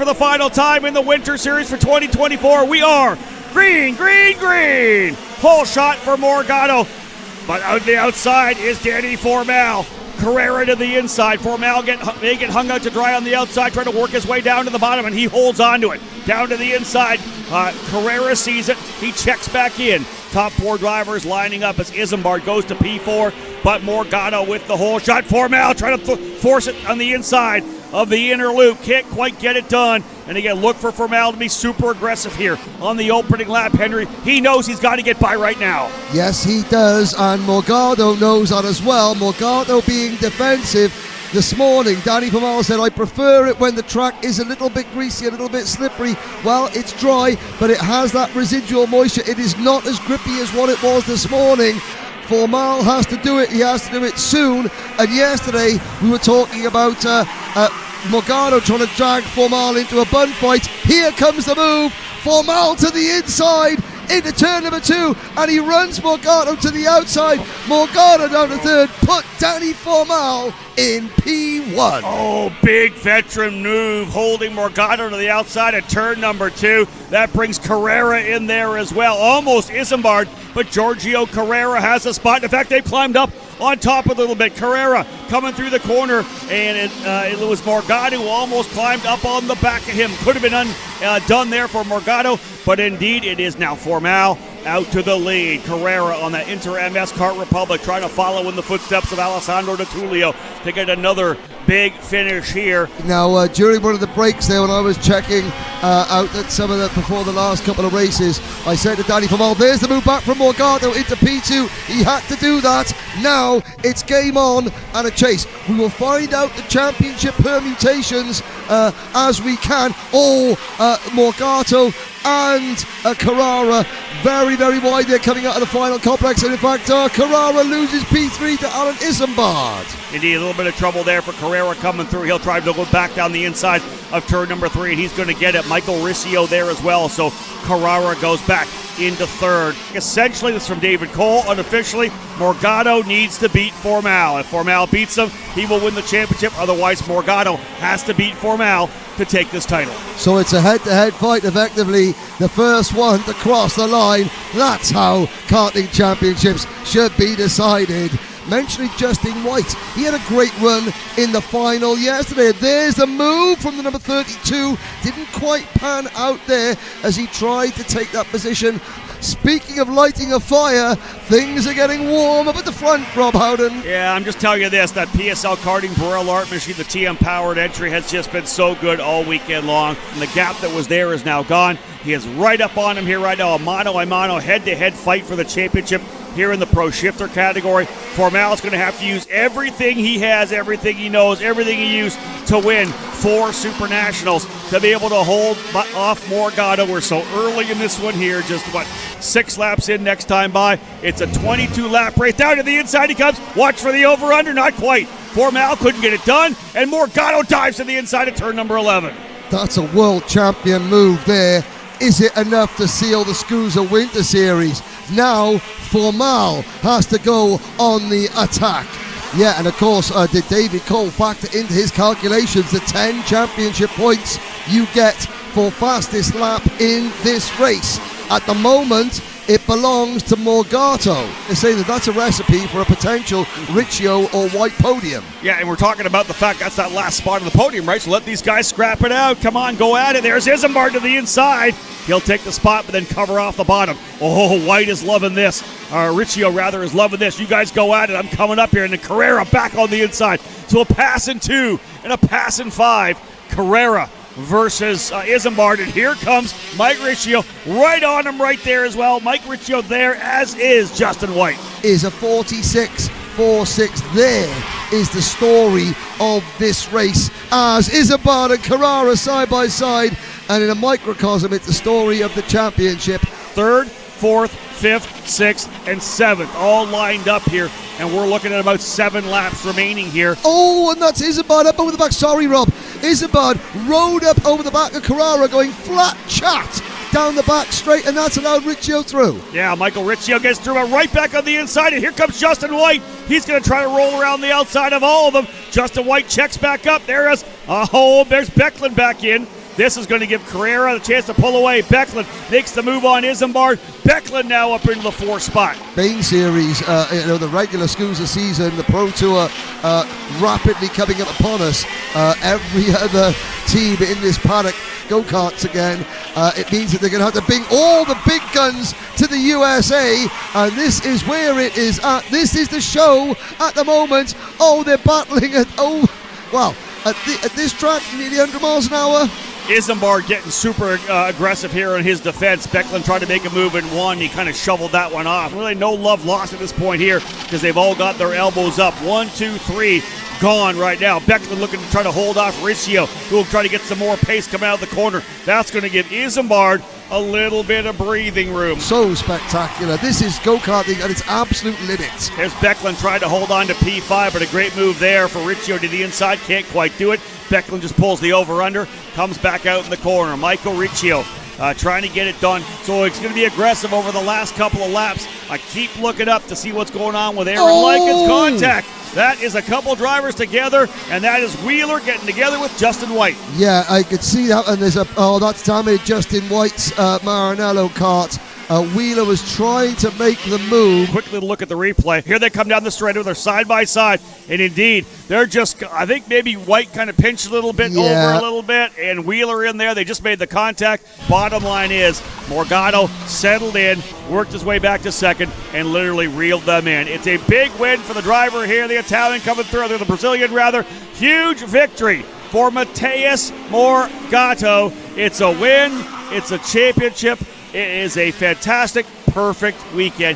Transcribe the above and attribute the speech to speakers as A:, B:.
A: for the final time in the Winter Series for 2024. We are green, green, green. Hole shot for Morgado. But out the outside is Danny Formal. Carrera to the inside. Formal may get hung out to dry on the outside, trying to work his way down to the bottom, and he holds on to it. Down to the inside. Carrera sees it. He checks back in. Top four drivers lining up as Isambard goes to P4, but Morgado with the hole shot. Formal trying to force it on the inside of the inner loop. Can't quite get it done. And again, look for Formal to be super aggressive here on the opening lap, Henry. He knows he's got to get by right now.
B: Yes, he does, and Morgado knows that as well. Morgado being defensive this morning. Danny Formal said, I prefer it when the track is a little bit greasy, a little bit slippery. Well, it's dry, but it has that residual moisture. It is not as grippy as what it was this morning. Formal has to do it. He has to do it soon. And yesterday, we were talking about Morgado trying to drag Formal into a bun fight. Here comes the move. Formal to the inside into turn number 2, and he runs Morgado to the outside. Morgado down to third, put Danny Formal in P1.
A: Oh, big veteran move, holding Morgado to the outside at turn number 2. That brings Carrera in there as well. Almost Isambard, but Giorgio Carrera has a spot. In fact, they climbed up on top a little bit. Carrera coming through the corner, and it was Morgado who almost climbed up on the back of him. Could have been done there for Morgado, but indeed it is now Formal out to the lead. Carrera on that Inter-MS Kart Republic trying to follow in the footsteps of Alessandro Di Tullio to get another big finish here.
B: Now, during one of the breaks there when I was checking out at some of the before the last couple of races, I said to Danny Formal, there's the move back from Morgado into P2. He had to do that. Now it's game on and a chase. We will find out the championship permutations as we can. Morgado and Carrara very, very wide there coming out of the final complex, and in fact Carrara loses P3 to Alan Isambard.
A: Indeed, a little bit of trouble there for Carrera coming through. He'll try to go back down the inside of turn number 3, and he's going to get it. Michael Riccio there as well, so Carrara goes back into third. Essentially, this is from David Cole. Unofficially, Morgado needs to beat Formal. If Formal beats him, he will win the championship. Otherwise, Morgado has to beat Formal to take this title.
B: So it's a head-to-head fight, effectively. The first one to cross the line. That's how karting championships should be decided. Mentioning Justin White, he had a great run in the final yesterday. There's a move from the number 32. Didn't quite pan out there as he tried to take that position. Speaking of lighting a fire, things are getting warm up at the front, Rob Howden.
A: Yeah, I'm just telling you this, that PSL karting Barrel Art machine, the TM-powered entry, has just been so good all weekend long. And the gap that was there is now gone. He is right up on him here right now. A mano-a-mano, head-to-head fight for the championship here in the Pro Shifter category. Formal is going to have to use everything he has, everything he knows, everything he used to win 4 Super Nationals to be able to hold off Morgado. We're so early in this one here, just 6 laps in next time by. It's a 22-lap race. Down to the inside he comes. Watch for the over-under. Not quite. Formal couldn't get it done, and Morgado dives to the inside of turn number 11.
B: That's a world champion move there. Is it enough to seal the SKUSA Winter Series? Now, Formal has to go on the attack. Yeah, and of course, did David Cole factor into his calculations the 10 championship points you get for fastest lap in this race? At the moment, it belongs to Morgado. They say that that's a recipe for a potential Riccio or White podium.
A: Yeah, and we're talking about the fact that's that last spot on the podium, right? So let these guys scrap it out. Come on, go at it. There's Isambard to the inside. He'll take the spot, but then cover off the bottom. Oh, White is loving this. Riccio, rather, is loving this. You guys go at it. I'm coming up here. And then Carrera back on the inside. So a pass in 2 and a pass in 5. Carrera versus Isambard, and here comes Mike Riccio right on him right there as well. Mike Riccio there, as is Justin White.
B: Is a 46-4-6. There is the story of this race, as Isambard and Carrara side by side, and in a microcosm it's the story of the championship.
A: 3rd, 4th, 5th, 6th, and 7th all lined up here, and we're looking at about 7 laps remaining here.
B: Oh, and that's Isambard up over the back. Sorry, Rob. Isambard rode up over the back of Carrara, going flat chat down the back straight, and that's allowed Riccio through.
A: Yeah, Michael Riccio gets through, but right back on the inside, and here comes Justin White. He's going to try to roll around the outside of all of them. Justin White checks back up. There's Becklin back in. This is going to give Carrera the chance to pull away. Becklin makes the move on Isambard. Becklin now up into the 4th spot.
B: Main series, the regular SKUSA season, the Pro Tour rapidly coming up upon us. Every other team in this paddock go-karts again. It means that they're going to have to bring all the big guns to the USA, and this is where it is at. This is the show at the moment. Oh, they're battling at at this track, nearly 100 miles an hour.
A: Isambard getting super aggressive here in his defense. Becklin tried to make a move in 1. He kind of shoveled that one off. Really no love lost at this point here because they've all got their elbows up. 1, 2, 3 gone right now. Becklin looking to try to hold off Riccio, who will try to get some more pace coming out of the corner. That's going to give Isambard a little bit of breathing room.
B: So spectacular. This is go-karting at its absolute limits.
A: There's Becklin trying to hold on to P5, but a great move there for Riccio to the inside. Can't quite do it. Becklin just pulls the over-under, comes back out in the corner. Michael Riccio trying to get it done. So it's going to be aggressive over the last couple of laps. I keep looking up to see what's going on with Aaron Lyken's contact. That is a couple drivers together, and that is Wheeler getting together with Justin White.
B: Yeah, I could see that, and that's damaged Justin White's Maranello kart. Wheeler was trying to make the move.
A: Quickly look at the replay. Here they come down the straightaway. They're side by side. And indeed, they're just, I think maybe White kind of pinched a little bit over a little bit. And Wheeler in there. They just made the contact. Bottom line is, Morgado settled in, worked his way back to second, and literally reeled them in. It's a big win for the driver here, the Italian coming through, the Brazilian rather. Huge victory for Matheus Morgado. It's a win. It's a championship. It is a fantastic, perfect weekend.